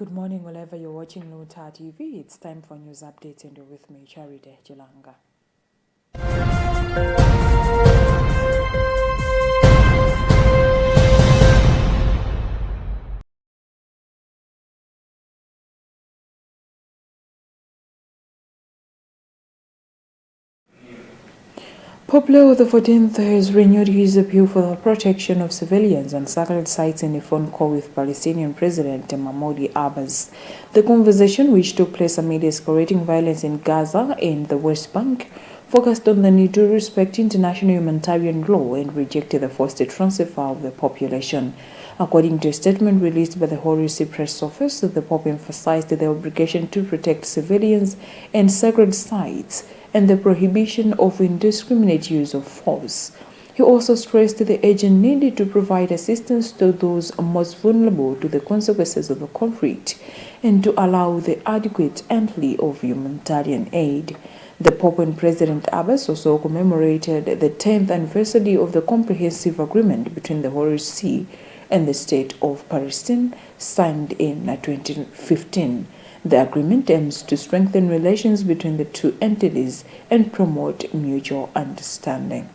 Good morning, wherever you're watching Luntha TV. It's time for news updates, and you're with me, Charity Jilanga. Pope Leo XIV has renewed his appeal for the protection of civilians and sacred sites in a phone call with Palestinian President Mahmoud Abbas. The conversation, which took place amid escalating violence in Gaza and the West Bank, focused on the need to respect international humanitarian law and reject the forced transfer of the population. According to a statement released by the Holy See Press Office, the Pope emphasized the obligation to protect civilians and sacred sites and the prohibition of indiscriminate use of force. He also stressed the urgent need to provide assistance to those most vulnerable to the consequences of the conflict and to allow the adequate entry of humanitarian aid. The Pope and President Abbas also commemorated the 10th anniversary of the Comprehensive Agreement between the Holy See and the State of Palestine, signed in 2015. The agreement aims to strengthen relations between the two entities and promote mutual understanding.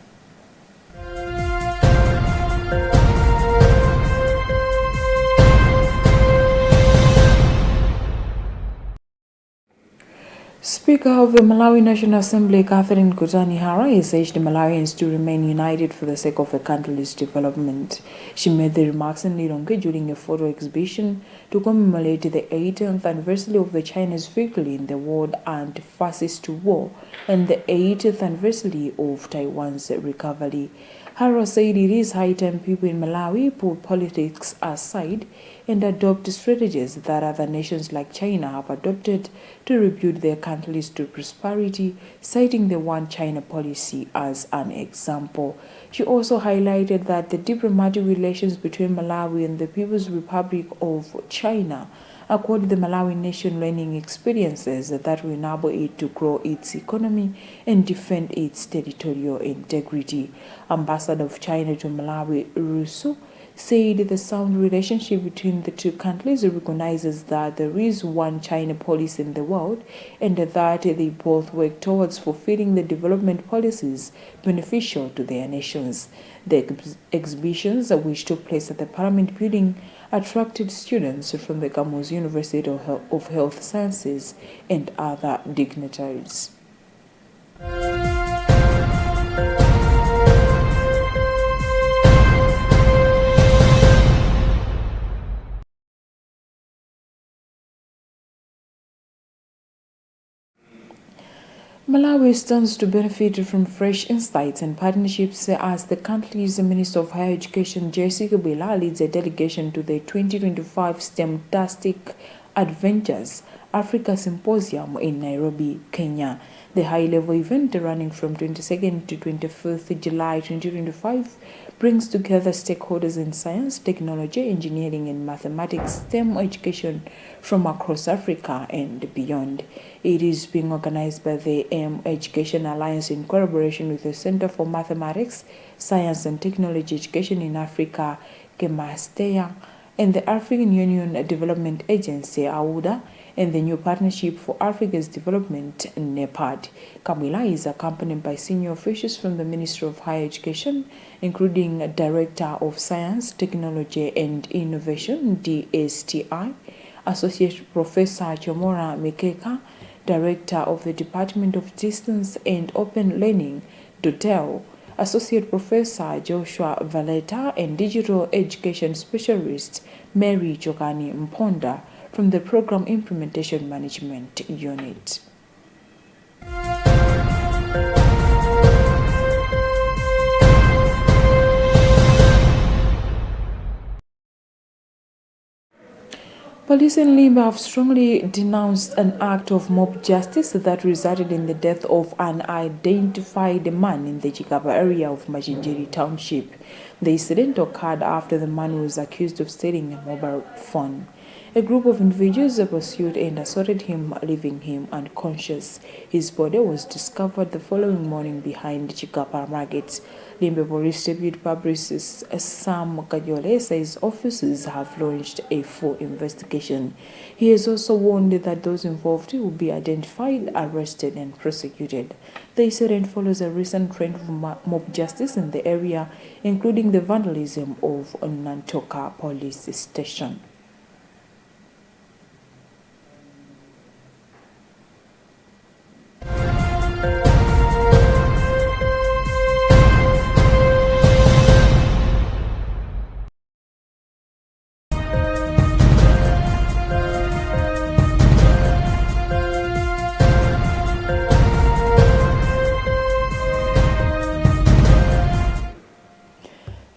Speaker of the Malawi National Assembly, Catherine Kutani Hara, has urged Malawians to remain united for the sake of the country's development. She made the remarks in Lilongwe during a photo exhibition to commemorate the 18th anniversary of the China's victory in the World Anti-Fascist War and the 80th anniversary of Taiwan's recovery. Hara said it is high time people in Malawi put politics aside and adopt strategies that other nations like China have adopted to rebuild their countries to prosperity, citing the One China policy as an example. She also highlighted that the diplomatic relations between Malawi and the People's Republic of China accord the Malawi nation learning experiences that will enable it to grow its economy and defend its territorial integrity. Ambassador of China to Malawi, Russo, said the sound relationship between the two countries recognizes that there is one China policy in the world and that they both work towards fulfilling the development policies beneficial to their nations. The exhibitions, which took place at the Parliament building, attracted students from the Kamuzu University of Health Sciences and other dignitaries. Malawi stands to benefit from fresh insights and partnerships as the country's Minister of Higher Education, Jessica Bila, leads a delegation to the 2025 STEM-tastic Adventures Africa Symposium in Nairobi, Kenya. The high-level event, running from 22nd to 25th July 2025, brings together stakeholders in science, technology, engineering, and mathematics STEM education from across Africa and beyond. It is being organized by the Education Alliance in collaboration with the Center for Mathematics, Science and Technology Education in Africa, KEMASTEA, and the African Union Development Agency, AUDA, and the New Partnership for Africa's Development, NEPAD. Kamila is accompanied by senior officials from the Ministry of Higher Education, including Director of Science, Technology and Innovation, DSTI, Associate Professor Chomora Mikeka, Director of the Department of Distance and Open Learning, DOTEL, Associate Professor Joshua Valeta, and Digital Education Specialist Mary Jogani Mponda from the Program Implementation Management Unit. Police in Limba have strongly denounced an act of mob justice that resulted in the death of an unidentified man in the Chikapa area of Machinjiri Township. The incident occurred after the man was accused of stealing a mobile phone. A group of individuals pursued and assaulted him, leaving him unconscious. His body was discovered the following morning behind Chikapa Market. Limbe Police Deputy Publicist Sam Kajole says officers have launched a full investigation. He has also warned that those involved will be identified, arrested, and prosecuted. The incident follows a recent trend of mob justice in the area, including the vandalism of Luntha police station.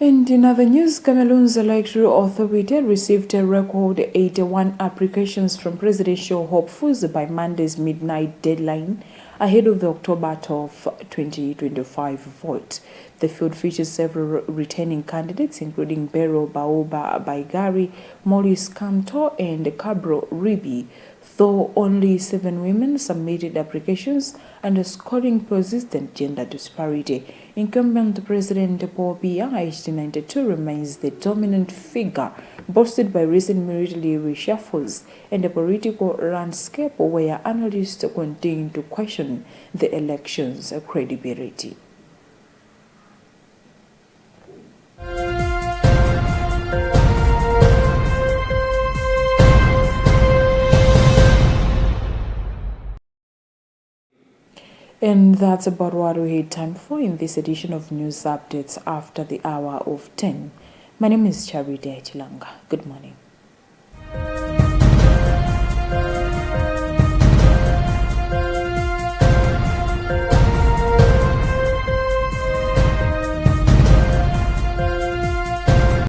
And in other news, Cameroon's electoral authority received a record 81 applications from presidential hopefuls by Monday's midnight deadline ahead of the October 12, 2025 vote. The field features several returning candidates, including Bero Baoba Baigari, Maurice Kamto, and Cabro Ribi, though only 7 women submitted applications, underscoring persistent gender disparity. Incumbent President Paul Biya, aged 92, remains the dominant figure, boosted by recent military reshuffles and a political landscape where analysts continue to question the election's credibility. And that's about what we had time for in this edition of News Updates after the hour of 10. My name is Charity Chilanga. Good morning.